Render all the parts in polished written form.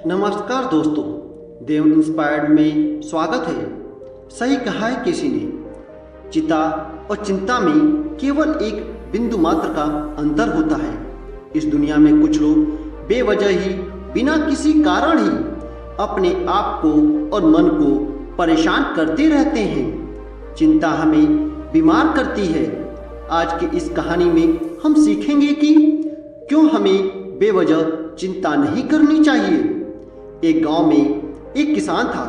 नमस्कार दोस्तों, देव इंस्पायर्ड में स्वागत है। सही कहा है किसी ने, चिता और चिंता में केवल एक बिंदु मात्र का अंतर होता है। इस दुनिया में कुछ लोग बेवजह ही, बिना किसी कारण ही अपने आप को और मन को परेशान करते रहते हैं। चिंता हमें बीमार करती है। आज की इस कहानी में हम सीखेंगे कि क्यों हमें बेवजह चिंता नहीं करनी चाहिए। एक गांव में एक किसान था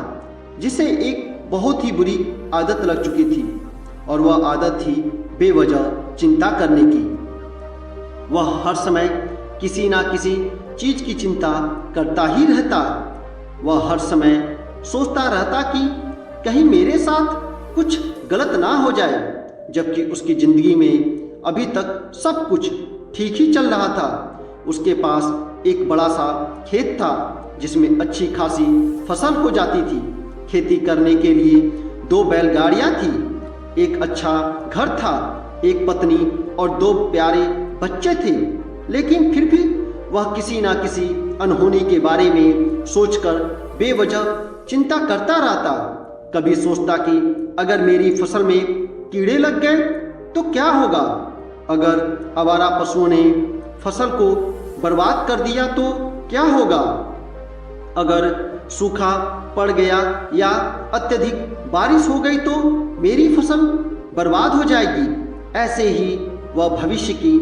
जिसे एक बहुत ही बुरी आदत लग चुकी थी और वह आदत थी बेवजह चिंता करने की। वह हर समय किसी ना किसी चीज की चिंता करता ही रहता। वह हर समय सोचता रहता कि कहीं मेरे साथ कुछ गलत ना हो जाए, जबकि उसकी जिंदगी में अभी तक सब कुछ ठीक ही चल रहा था। उसके पास एक बड़ा सा खेत था जिसमें अच्छी खासी फसल हो जाती थी। खेती करने के लिए 2 बैलगाड़ियां थी, एक अच्छा घर था, एक पत्नी और 2 प्यारे बच्चे थे। लेकिन फिर भी वह किसी ना किसी अनहोनी के बारे में सोचकर बेवजह चिंता करता रहता। कभी सोचता कि अगर मेरी फसल में कीड़े लग गए तो क्या होगा, अगर आवारा पशुओं ने फसल को बर्बाद कर दिया तो क्या होगा, अगर सूखा पड़ गया या अत्यधिक बारिश हो गई तो मेरी फसल बर्बाद हो जाएगी। ऐसे ही वह भविष्य की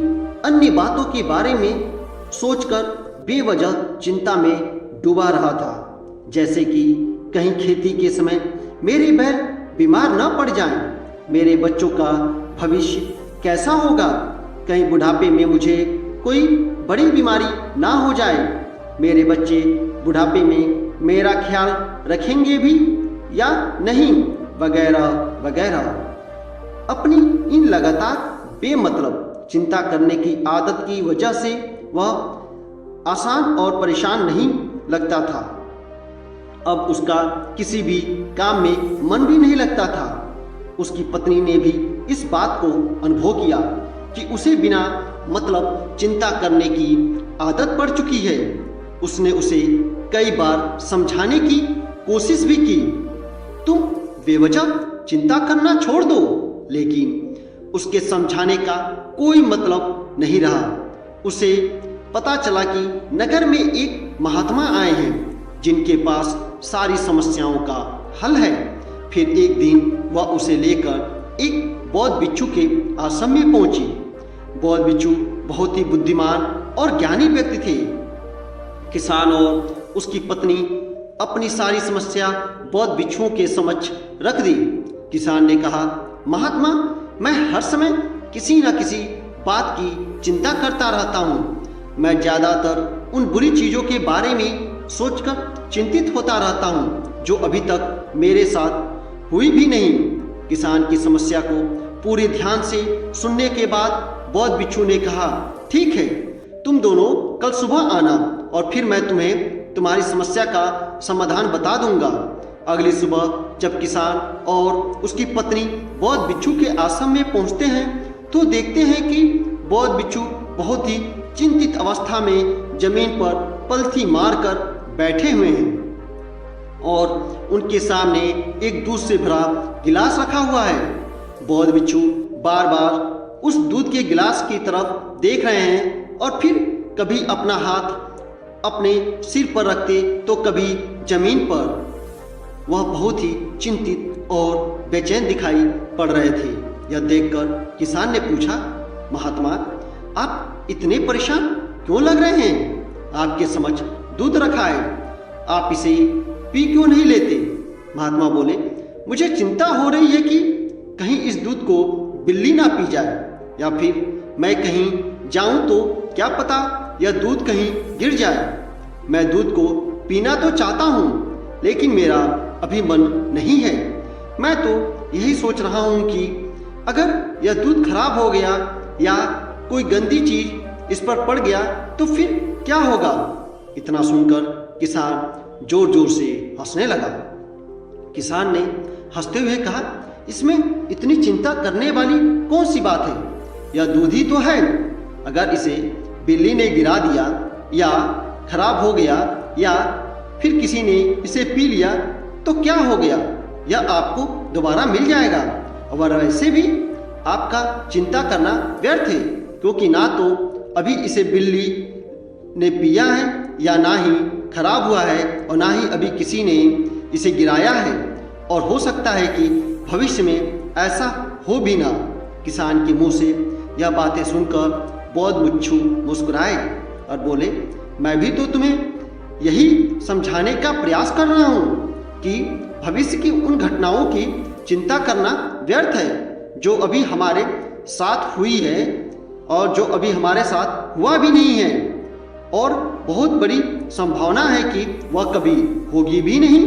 अन्य बातों के बारे में सोचकर बेवजह चिंता में डूबा रहा था। जैसे कि कहीं खेती के समय मेरे बैल बीमार न पड़ जाएं, मेरे बच्चों का भविष्य कैसा होगा, कहीं बुढ़ापे में मुझे कोई बड़ी बीमारी ना हो जाए, मेरे बच्चे बुढ़ापे में मेरा ख्याल रखेंगे भी या नहीं, वगैरह वगैरह। अपनी इन लगातार बेमतलब चिंता करने की आदत की वजह से वह आसान और परेशान नहीं लगता था। अब उसका किसी भी काम में मन भी नहीं लगता था। उसकी पत्नी ने भी इस बात को अनुभव किया कि उसे बिना मतलब चिंता करने की आदत पड़ चुकी है। उसने उसे कई बार समझाने की कोशिश भी की, तुम बेवजह चिंता करना छोड़ दो, लेकिन उसके समझाने का कोई मतलब नहीं रहा। उसे पता चला कि नगर में एक महात्मा आए हैं जिनके पास सारी समस्याओं का हल है। फिर एक दिन वह उसे लेकर एक बौद्ध भिक्षु के आश्रम में पहुंची। बौद्ध भिक्षु बहुत ही बुद्धिमान और ज्ञानी व्यक्ति थे। किसान और उसकी पत्नी अपनी सारी समस्या बौद्ध भिक्षुओं के समक्ष रख दी। किसान ने कहा, महात्मा, मैं हर समय किसी न किसी बात की चिंता करता रहता हूँ। मैं ज़्यादातर उन बुरी चीज़ों के बारे में सोचकर चिंतित होता रहता हूँ जो अभी तक मेरे साथ हुई भी नहीं। किसान की समस्या को पूरे ध्यान से सुनने के बाद बौद्ध भिक्षु ने कहा, ठीक है, तुम दोनों कल सुबह आना और फिर मैं तुम्हें तुम्हारी समस्या का समाधान बता दूंगा। अगली सुबह जब किसान और उसकी पत्नी बौद्ध भिक्षु के आश्रम में पहुंचते हैं तो देखते हैं कि बौद्ध भिक्षु बहुत ही चिंतित अवस्था में जमीन पर पलथी मारकर बैठे हुए हैं और उनके सामने एक दूध से भरा गिलास रखा हुआ है। बौद्ध भिक्षु बार बार उस दूध के गिलास की तरफ देख रहे हैं और फिर कभी अपना हाथ अपने सिर पर रखते तो कभी जमीन पर। वह बहुत ही चिंतित और बेचैन दिखाई पड़ रहे थे। यह देखकर किसान ने पूछा, महात्मा, आप इतने परेशान क्यों लग रहे हैं? आपके समक्ष दूध रखा है, आप इसे पी क्यों नहीं लेते? महात्मा बोले, मुझे चिंता हो रही है कि कहीं इस दूध को बिल्ली ना पी जाए या फिर मैं कहीं जाऊं तो क्या पता यह दूध कहीं गिर जाए। मैं दूध को पीना तो चाहता हूँ लेकिन मेरा अभी मन नहीं है। मैं तो यही सोच रहा हूँ कि अगर यह दूध खराब हो गया या कोई गंदी चीज इस पर पड़ गया तो फिर क्या होगा। इतना सुनकर किसान जोर जोर से हंसने लगा। किसान ने हंसते हुए कहा, इसमें इतनी चिंता करने वाली कौन सी बात है? यह दूध ही तो है। अगर इसे बिल्ली ने गिरा दिया या खराब हो गया या फिर किसी ने इसे पी लिया तो क्या हो गया? यह आपको दोबारा मिल जाएगा। और वैसे भी आपका चिंता करना व्यर्थ है, क्योंकि ना तो अभी इसे बिल्ली ने पिया है या ना ही खराब हुआ है और ना ही अभी किसी ने इसे गिराया है। और हो सकता है कि भविष्य में ऐसा हो भी ना। किसान के मुंह से यह बातें सुनकर बौद्ध भिक्षु मुस्कुराए और बोले, मैं भी तो तुम्हें यही समझाने का प्रयास कर रहा हूँ कि भविष्य की उन घटनाओं की चिंता करना व्यर्थ है जो अभी हमारे साथ हुई है और जो अभी हमारे साथ हुआ भी नहीं है, और बहुत बड़ी संभावना है कि वह कभी होगी भी नहीं।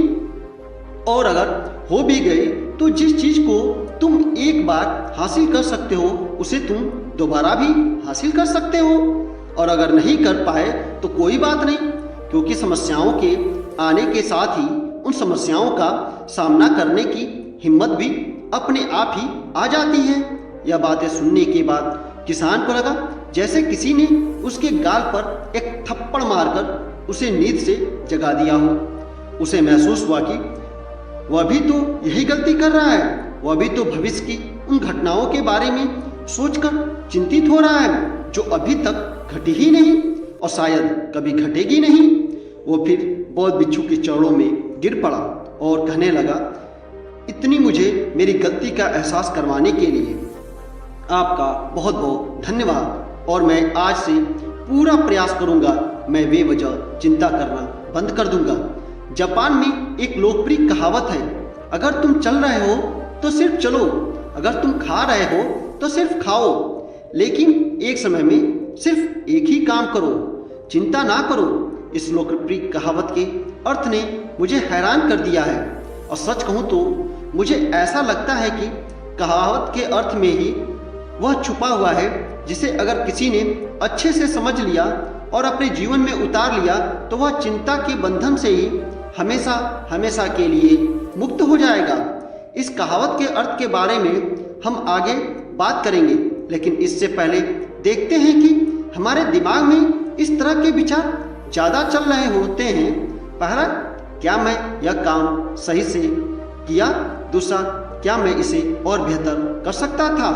और अगर हो भी गई तो जिस चीज को तुम एक बार हासिल कर सकते हो उसे तुम दोबारा भी हासिल कर सकते हो। और अगर नहीं कर पाए तो कोई बात नहीं, क्योंकि समस्याओं के आने के साथ ही उन समस्याओं का सामना करने की हिम्मत भी अपने आप ही आ जाती है। यह बातें सुनने के बाद किसान को लगा जैसे किसी ने उसके गाल पर एक थप्पड़ मारकर उसे नींद से जगा दिया हो। उसे महसूस हुआ कि वह भी तो यही गलती कर रहा है। वह भी तो भविष्य की उन घटनाओं के बारे में सोचकर चिंतित हो रहा है जो अभी तक घटी ही नहीं और शायद कभी घटेगी नहीं। वो फिर बौद्ध भिक्षु के चरणों में गिर पड़ा और कहने लगा, इतनी मुझे मेरी गलती का एहसास करवाने के लिए आपका बहुत बहुत धन्यवाद। और मैं आज से पूरा प्रयास करूंगा, मैं बेवजह चिंता करना बंद कर दूंगा। जापान में एक लोकप्रिय कहावत है, अगर तुम चल रहे हो तो सिर्फ चलो, अगर तुम खा रहे हो तो सिर्फ खाओ, लेकिन एक समय में सिर्फ एक ही काम करो, चिंता ना करो। इस लोकप्रिय कहावत के अर्थ ने मुझे हैरान कर दिया है। और सच कहूँ तो मुझे ऐसा लगता है कि कहावत के अर्थ में ही वह छुपा हुआ है जिसे अगर किसी ने अच्छे से समझ लिया और अपने जीवन में उतार लिया तो वह चिंता के बंधन से ही हमेशा हमेशा के लिए मुक्त हो जाएगा। इस कहावत के अर्थ के बारे में हम आगे बात करेंगे, लेकिन इससे पहले देखते हैं कि हमारे दिमाग में इस तरह के विचार ज़्यादा चल रहे होते हैं। पहला, क्या मैं यह काम सही से किया? दूसरा, क्या मैं इसे और बेहतर कर सकता था?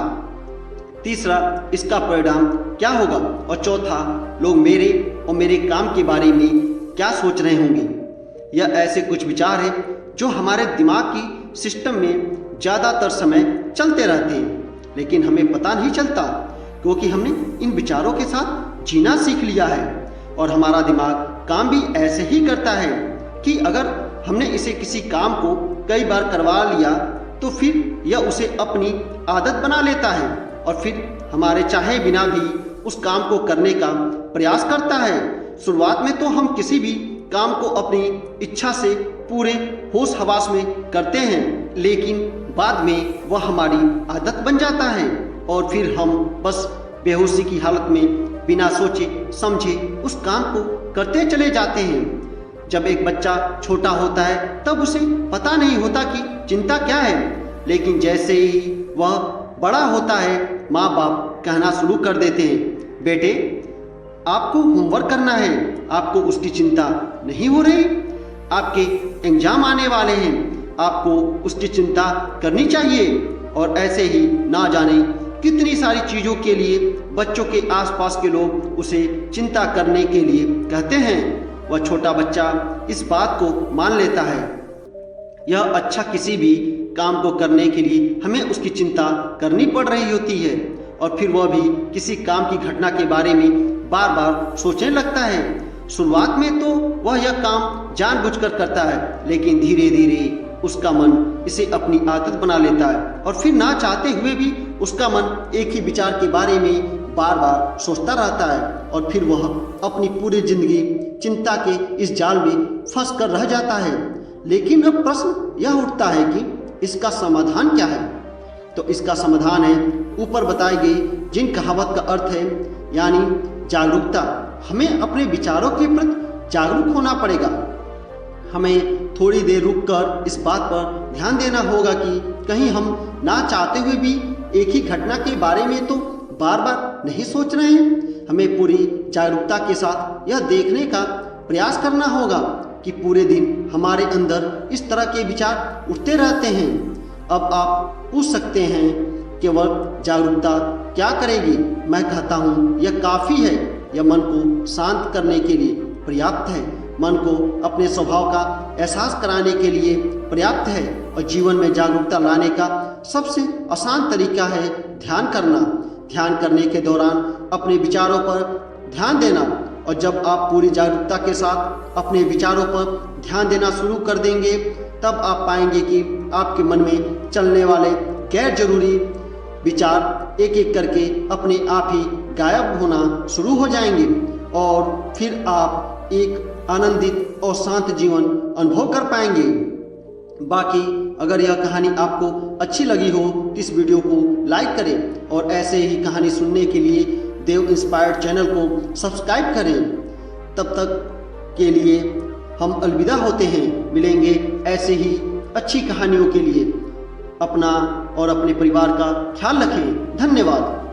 तीसरा, इसका परिणाम क्या होगा? और चौथा, लोग मेरे और मेरे काम के बारे में क्या सोच रहे होंगे? यह ऐसे कुछ विचार हैं जो हमारे दिमाग की सिस्टम में ज़्यादातर समय चलते रहते हैं, लेकिन हमें पता नहीं चलता, क्योंकि हमने इन विचारों के साथ जीना सीख लिया है। और हमारा दिमाग काम भी ऐसे ही करता है कि अगर हमने इसे किसी काम को कई बार करवा लिया तो फिर यह उसे अपनी आदत बना लेता है और फिर हमारे चाहे बिना भी उस काम को करने का प्रयास करता है। शुरुआत में तो हम किसी भी काम को अपनी इच्छा से पूरे होश हवास में करते हैं, लेकिन बाद में वह हमारी आदत बन जाता है और फिर हम बस बेहोशी की हालत में बिना सोचे समझे उस काम को करते चले जाते हैं। जब एक बच्चा छोटा होता है तब उसे पता नहीं होता कि चिंता क्या है, लेकिन जैसे ही वह बड़ा होता है माँ बाप कहना शुरू कर देते हैं, बेटे आपको होमवर्क करना है, आपको उसकी चिंता नहीं हो रही, आपके एग्जाम आने वाले हैं, आपको उसकी चिंता करनी चाहिए। और ऐसे ही ना जाने कितनी सारी चीज़ों के लिए बच्चों के आसपास के लोग उसे चिंता करने के लिए कहते हैं। वह छोटा बच्चा इस बात को मान लेता है। यह अच्छा किसी भी काम को करने के लिए हमें उसकी चिंता करनी पड़ रही होती है और फिर वह भी किसी काम की घटना के बारे में बार बार सोचने लगता है। शुरुआत में तो वह यह काम जानबूझकर करता है, लेकिन धीरे धीरे उसका मन इसे अपनी आदत बना लेता है और फिर ना चाहते हुए भी उसका मन एक ही विचार के बारे में बार बार सोचता रहता है और फिर वह अपनी पूरी जिंदगी चिंता के इस जाल में फंस कर रह जाता है। लेकिन अब प्रश्न यह उठता है कि इसका समाधान क्या है? तो इसका समाधान है ऊपर बताई गई जिन कहावत का अर्थ है, यानी जागरूकता। हमें अपने विचारों के प्रति जागरूक होना पड़ेगा। हमें थोड़ी देर रुककर इस बात पर ध्यान देना होगा कि कहीं हम ना चाहते हुए भी एक ही घटना के बारे में तो बार बार नहीं सोच रहे हैं। हमें पूरी जागरूकता के साथ यह देखने का प्रयास करना होगा कि पूरे दिन हमारे अंदर इस तरह के विचार उठते रहते हैं। अब आप पूछ सकते हैं केवल जागरूकता क्या करेगी? मैं कहता हूँ यह काफ़ी है। यह मन को शांत करने के लिए पर्याप्त है, मन को अपने स्वभाव का एहसास कराने के लिए पर्याप्त है। और जीवन में जागरूकता लाने का सबसे आसान तरीका है ध्यान करना। ध्यान करने के दौरान अपने विचारों पर ध्यान देना। और जब आप पूरी जागरूकता के साथ अपने विचारों पर ध्यान देना शुरू कर देंगे, तब आप पाएंगे कि आपके मन में चलने वाले गैर जरूरी विचार एक एक करके अपने आप ही गायब होना शुरू हो जाएंगे और फिर आप एक आनंदित और शांत जीवन अनुभव कर पाएंगे। बाकी अगर यह कहानी आपको अच्छी लगी हो तो इस वीडियो को लाइक करें और ऐसे ही कहानी सुनने के लिए देव इंस्पायर्ड चैनल को सब्सक्राइब करें। तब तक के लिए हम अलविदा होते हैं। मिलेंगे ऐसे ही अच्छी कहानियों के लिए। अपना और अपने परिवार का ख्याल रखें। धन्यवाद।